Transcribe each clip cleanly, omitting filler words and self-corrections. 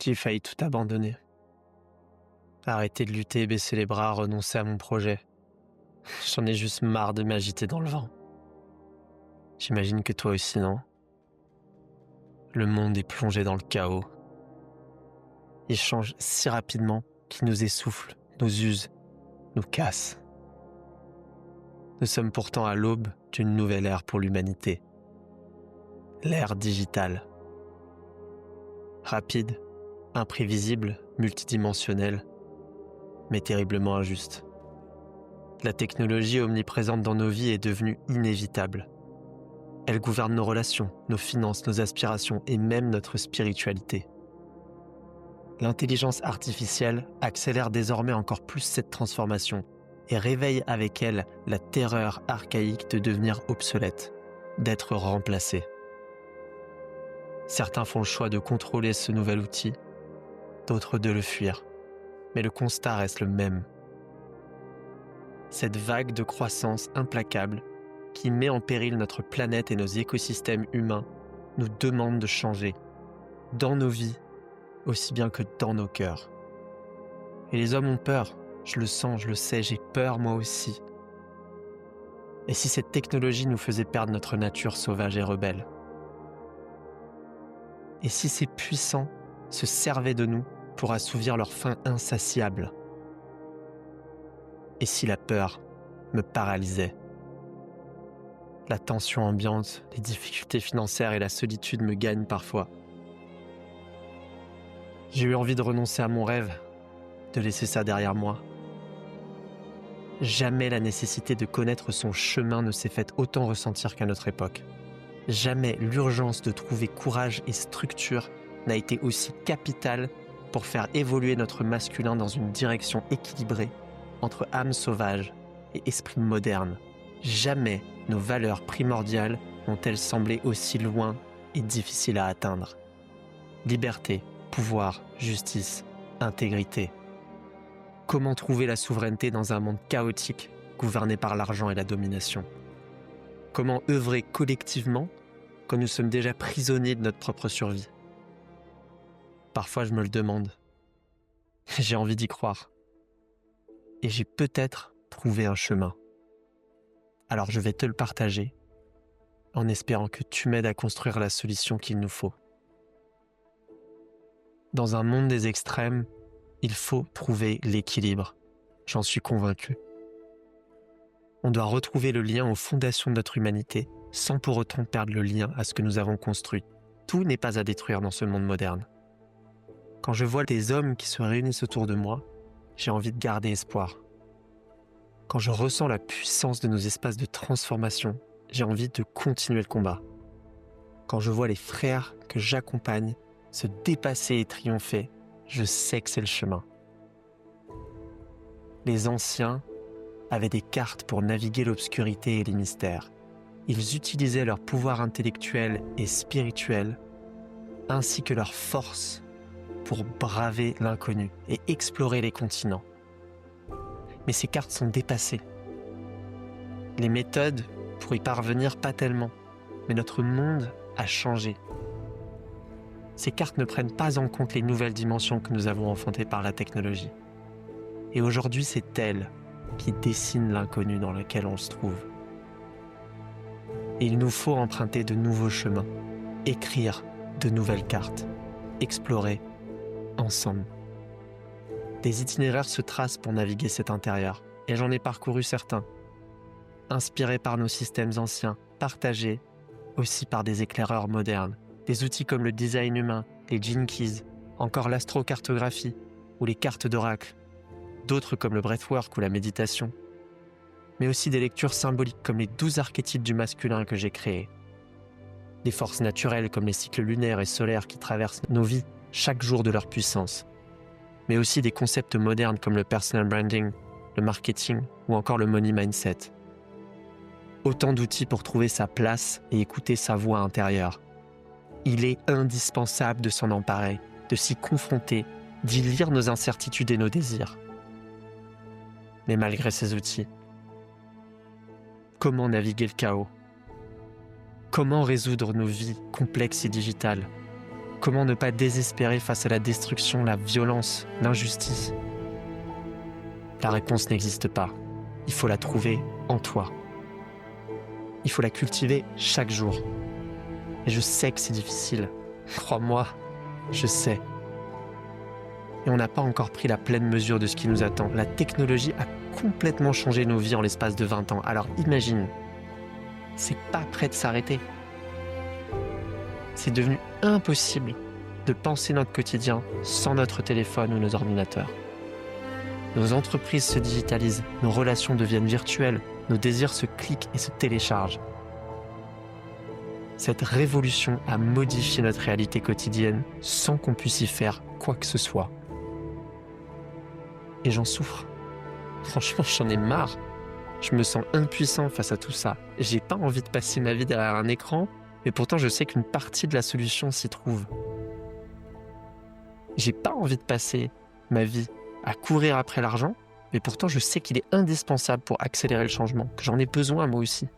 J'ai failli tout abandonner. Arrêter de lutter, baisser les bras, renoncer à mon projet. J'en ai juste marre de m'agiter dans le vent. J'imagine que toi aussi, non? Le monde est plongé dans le chaos. Il change si rapidement qu'il nous essouffle, nous use, nous casse. Nous sommes pourtant à l'aube d'une nouvelle ère pour l'humanité. L'ère digitale. Rapide, imprévisible, multidimensionnelle, mais terriblement injuste. La technologie omniprésente dans nos vies est devenue inévitable. Elle gouverne nos relations, nos finances, nos aspirations et même notre spiritualité. L'intelligence artificielle accélère désormais encore plus cette transformation et réveille avec elle la terreur archaïque de devenir obsolète, d'être remplacé. Certains font le choix de contrôler ce nouvel outil, d'autres de le fuir, mais le constat reste le même. Cette vague de croissance implacable qui met en péril notre planète et nos écosystèmes humains nous demande de changer, dans nos vies, aussi bien que dans nos cœurs. Et les hommes ont peur, je le sens, je le sais, j'ai peur moi aussi. Et si cette technologie nous faisait perdre notre nature sauvage et rebelle? Et si ces puissants se servaient de nous pour assouvir leur faim insatiable? Et si la peur me paralysait? La tension ambiante, les difficultés financières et la solitude me gagnent parfois. J'ai eu envie de renoncer à mon rêve, de laisser ça derrière moi. Jamais la nécessité de connaître son chemin ne s'est faite autant ressentir qu'à notre époque. Jamais l'urgence de trouver courage et structure n'a été aussi capitale pour faire évoluer notre masculin dans une direction équilibrée entre âme sauvage et esprit moderne. Jamais nos valeurs primordiales ont-elles semblé aussi loin et difficiles à atteindre. Liberté, pouvoir, justice, intégrité. Comment trouver la souveraineté dans un monde chaotique gouverné par l'argent et la domination? Comment œuvrer collectivement quand nous sommes déjà prisonniers de notre propre survie? Parfois je me le demande. J'ai envie d'y croire. Et j'ai peut-être trouvé un chemin. Alors je vais te le partager en espérant que tu m'aides à construire la solution qu'il nous faut. Dans un monde des extrêmes, il faut trouver l'équilibre. J'en suis convaincu. On doit retrouver le lien aux fondations de notre humanité sans pour autant perdre le lien à ce que nous avons construit. Tout n'est pas à détruire dans ce monde moderne. Quand je vois des hommes qui se réunissent autour de moi, j'ai envie de garder espoir. Quand je ressens la puissance de nos espaces de transformation, j'ai envie de continuer le combat. Quand je vois les frères que j'accompagne se dépasser et triompher, je sais que c'est le chemin. Les anciens avaient des cartes pour naviguer l'obscurité et les mystères. Ils utilisaient leur pouvoir intellectuel et spirituel, ainsi que leur force pour braver l'inconnu et explorer les continents. Mais ces cartes sont dépassées. Les méthodes, pour y parvenir, pas tellement. Mais notre monde a changé. Ces cartes ne prennent pas en compte les nouvelles dimensions que nous avons enfantées par la technologie. Et aujourd'hui, c'est elles qui dessinent l'inconnu dans lequel on se trouve. Et il nous faut emprunter de nouveaux chemins, écrire de nouvelles cartes, explorer ensemble. Des itinéraires se tracent pour naviguer cet intérieur, et j'en ai parcouru certains. Inspirés par nos systèmes anciens, partagés aussi par des éclaireurs modernes. Des outils comme le design humain, les gene keys, encore l'astrocartographie ou les cartes d'oracle. D'autres comme le breathwork ou la méditation. Mais aussi des lectures symboliques comme les 12 archétypes du masculin que j'ai créés. Des forces naturelles comme les cycles lunaires et solaires qui traversent nos vies chaque jour de leur puissance. Mais aussi des concepts modernes comme le personal branding, le marketing ou encore le money mindset. Autant d'outils pour trouver sa place et écouter sa voix intérieure. Il est indispensable de s'en emparer, de s'y confronter, d'y lire nos incertitudes et nos désirs. Mais malgré ces outils, comment naviguer le chaos? Comment résoudre nos vies complexes et digitales? Comment ne pas désespérer face à la destruction, la violence, l'injustice? La réponse n'existe pas. Il faut la trouver en toi. Il faut la cultiver chaque jour. Et je sais que c'est difficile. Crois-moi, je sais. Et on n'a pas encore pris la pleine mesure de ce qui nous attend. La technologie a complètement changé nos vies en l'espace de 20 ans. Alors imagine, c'est pas prêt de s'arrêter. C'est devenu impossible de penser notre quotidien sans notre téléphone ou nos ordinateurs. Nos entreprises se digitalisent, nos relations deviennent virtuelles, nos désirs se cliquent et se téléchargent. Cette révolution a modifié notre réalité quotidienne sans qu'on puisse y faire quoi que ce soit. Et j'en souffre. Franchement, j'en ai marre. Je me sens impuissant face à tout ça. J'ai pas envie de passer ma vie derrière un écran, mais pourtant je sais qu'une partie de la solution s'y trouve. J'ai pas envie de passer ma vie à courir après l'argent, mais pourtant je sais qu'il est indispensable pour accélérer le changement, que j'en ai besoin moi aussi.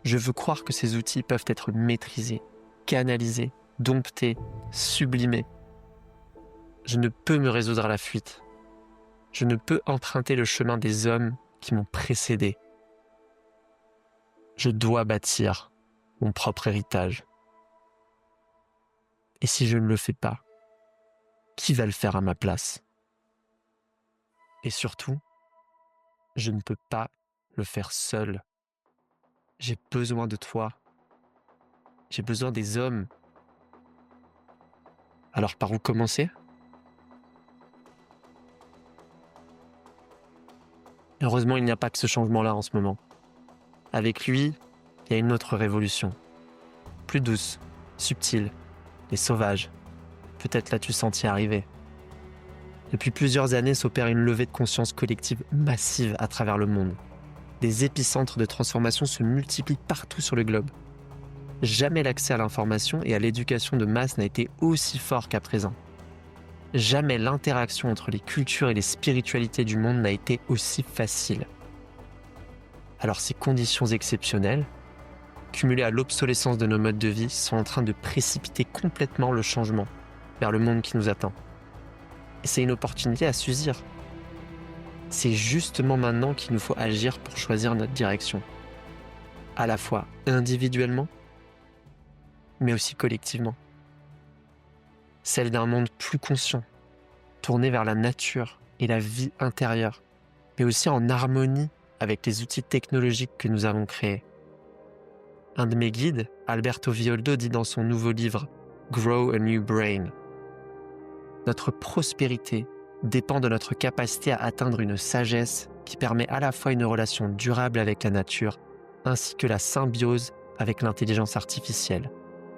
Je veux croire que ces outils peuvent être maîtrisés, canalisés, domptés, sublimés. Je ne peux me résoudre à la fuite. Je ne peux emprunter le chemin des hommes qui m'ont précédé. Je dois bâtir mon propre héritage. Et si je ne le fais pas, qui va le faire à ma place? Et surtout, je ne peux pas le faire seul. J'ai besoin de toi. J'ai besoin des hommes. Alors par où commencer? Heureusement, il n'y a pas que ce changement-là en ce moment. Avec lui, il y a une autre révolution. Plus douce, subtile et sauvage. Peut-être l'as-tu senti arriver. Depuis plusieurs années s'opère une levée de conscience collective massive à travers le monde. Des épicentres de transformation se multiplient partout sur le globe. Jamais l'accès à l'information et à l'éducation de masse n'a été aussi fort qu'à présent. Jamais l'interaction entre les cultures et les spiritualités du monde n'a été aussi facile. Alors ces conditions exceptionnelles, cumulées à l'obsolescence de nos modes de vie, sont en train de précipiter complètement le changement vers le monde qui nous attend. Et c'est une opportunité à saisir. C'est justement maintenant qu'il nous faut agir pour choisir notre direction. À la fois individuellement, mais aussi collectivement. Celle d'un monde plus conscient, tourné vers la nature et la vie intérieure, mais aussi en harmonie avec les outils technologiques que nous avons créés. Un de mes guides, Alberto Villoldo, dit dans son nouveau livre « Grow a New Brain » : notre prospérité dépend de notre capacité à atteindre une sagesse qui permet à la fois une relation durable avec la nature, ainsi que la symbiose avec l'intelligence artificielle,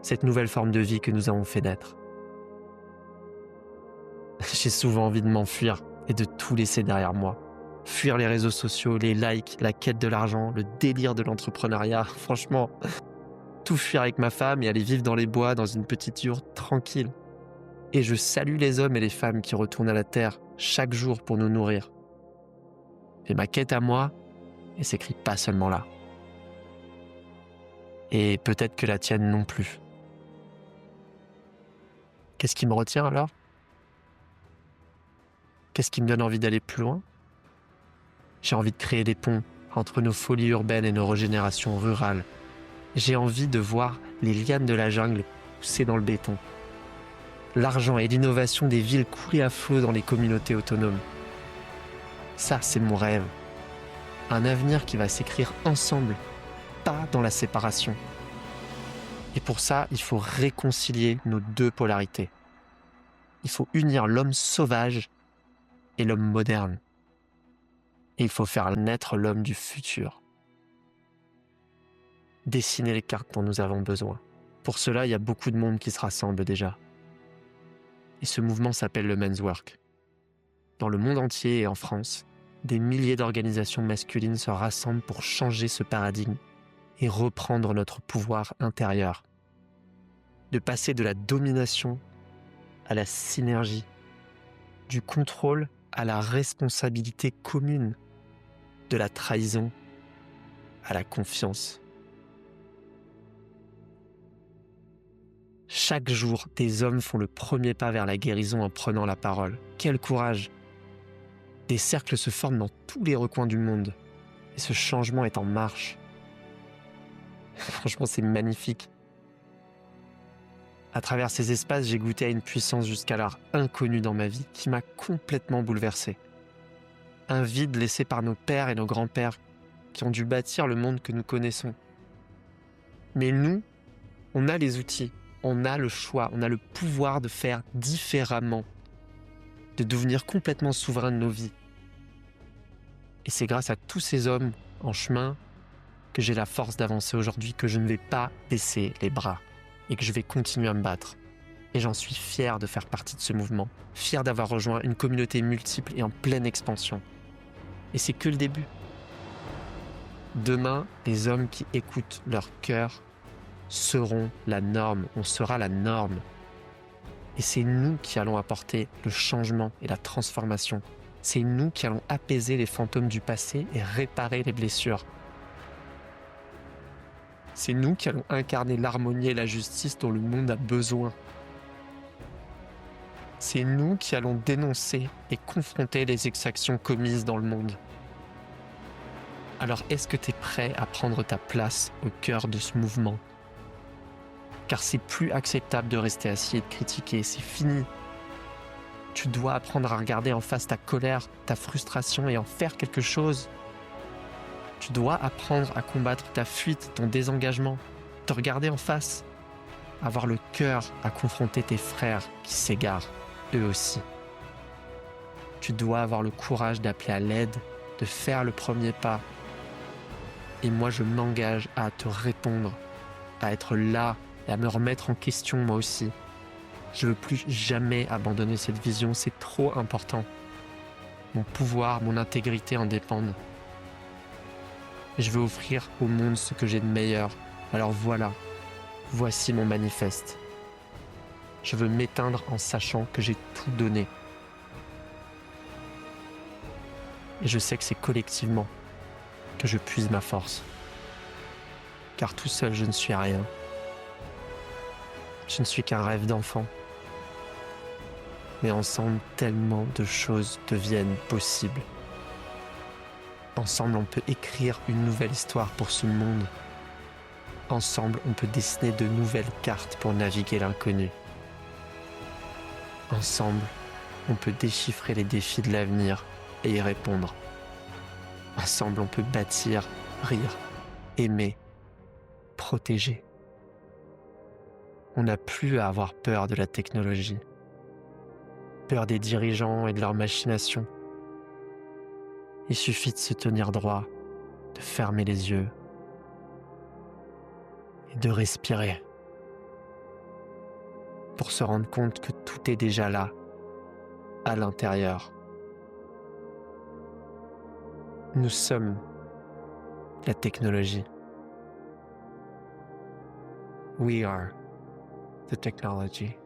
cette nouvelle forme de vie que nous avons fait naître. J'ai souvent envie de m'enfuir et de tout laisser derrière moi. Fuir les réseaux sociaux, les likes, la quête de l'argent, le délire de l'entrepreneuriat. Franchement, tout fuir avec ma femme et aller vivre dans les bois, dans une petite yourte tranquille. Et je salue les hommes et les femmes qui retournent à la terre chaque jour pour nous nourrir. Et ma quête à moi, elle s'écrit pas seulement là. Et peut-être que la tienne non plus. Qu'est-ce qui me retient alors ? Qu'est-ce qui me donne envie d'aller plus loin ? J'ai envie de créer des ponts entre nos folies urbaines et nos régénérations rurales. J'ai envie de voir les lianes de la jungle pousser dans le béton. L'argent et l'innovation des villes couler à flot dans les communautés autonomes. Ça, c'est mon rêve. Un avenir qui va s'écrire ensemble, pas dans la séparation. Et pour ça, il faut réconcilier nos deux polarités. Il faut unir l'homme sauvage et l'homme moderne. Et il faut faire naître l'homme du futur. Dessiner les cartes dont nous avons besoin. Pour cela, il y a beaucoup de monde qui se rassemble déjà. Et ce mouvement s'appelle le Men's Work. Dans le monde entier et en France, des milliers d'organisations masculines se rassemblent pour changer ce paradigme et reprendre notre pouvoir intérieur. De passer de la domination à la synergie, du contrôle à la responsabilité commune, de la trahison à la confiance. Chaque jour, des hommes font le premier pas vers la guérison en prenant la parole. Quel courage! Des cercles se forment dans tous les recoins du monde. Et ce changement est en marche. Franchement, c'est magnifique. À travers ces espaces, j'ai goûté à une puissance jusqu'alors inconnue dans ma vie qui m'a complètement bouleversé. Un vide laissé par nos pères et nos grands-pères qui ont dû bâtir le monde que nous connaissons. Mais nous, on a les outils, on a le choix, on a le pouvoir de faire différemment, de devenir complètement souverain de nos vies. Et c'est grâce à tous ces hommes en chemin que j'ai la force d'avancer aujourd'hui, que je ne vais pas baisser les bras et que je vais continuer à me battre. Et j'en suis fier de faire partie de ce mouvement, fier d'avoir rejoint une communauté multiple et en pleine expansion. Et c'est que le début. Demain, les hommes qui écoutent leur cœur seront la norme, on sera la norme. Et c'est nous qui allons apporter le changement et la transformation. C'est nous qui allons apaiser les fantômes du passé et réparer les blessures. C'est nous qui allons incarner l'harmonie et la justice dont le monde a besoin. C'est nous qui allons dénoncer et confronter les exactions commises dans le monde. Alors est-ce que tu es prêt à prendre ta place au cœur de ce mouvement ? Car c'est plus acceptable de rester assis et de critiquer, c'est fini. Tu dois apprendre à regarder en face ta colère, ta frustration et en faire quelque chose. Tu dois apprendre à combattre ta fuite, ton désengagement, te regarder en face, avoir le cœur à confronter tes frères qui s'égarent, eux aussi. Tu dois avoir le courage d'appeler à l'aide, de faire le premier pas. Et moi, je m'engage à te répondre, à être là et à me remettre en question moi aussi. Je ne veux plus jamais abandonner cette vision, c'est trop important. Mon pouvoir, mon intégrité en dépendent. Je veux offrir au monde ce que j'ai de meilleur. Alors voilà, voici mon manifeste. Je veux m'éteindre en sachant que j'ai tout donné. Et je sais que c'est collectivement que je puise ma force. Car tout seul, je ne suis rien. Je ne suis qu'un rêve d'enfant. Mais ensemble, tellement de choses deviennent possibles. Ensemble, on peut écrire une nouvelle histoire pour ce monde. Ensemble, on peut dessiner de nouvelles cartes pour naviguer l'inconnu. Ensemble, on peut déchiffrer les défis de l'avenir et y répondre. Ensemble, on peut bâtir, rire, aimer, protéger. On n'a plus à avoir peur de la technologie, peur des dirigeants et de leurs machinations. Il suffit de se tenir droit, de fermer les yeux et de respirer pour se rendre compte que tout est déjà là, à l'intérieur. Nous sommes la technologie. We are the technology.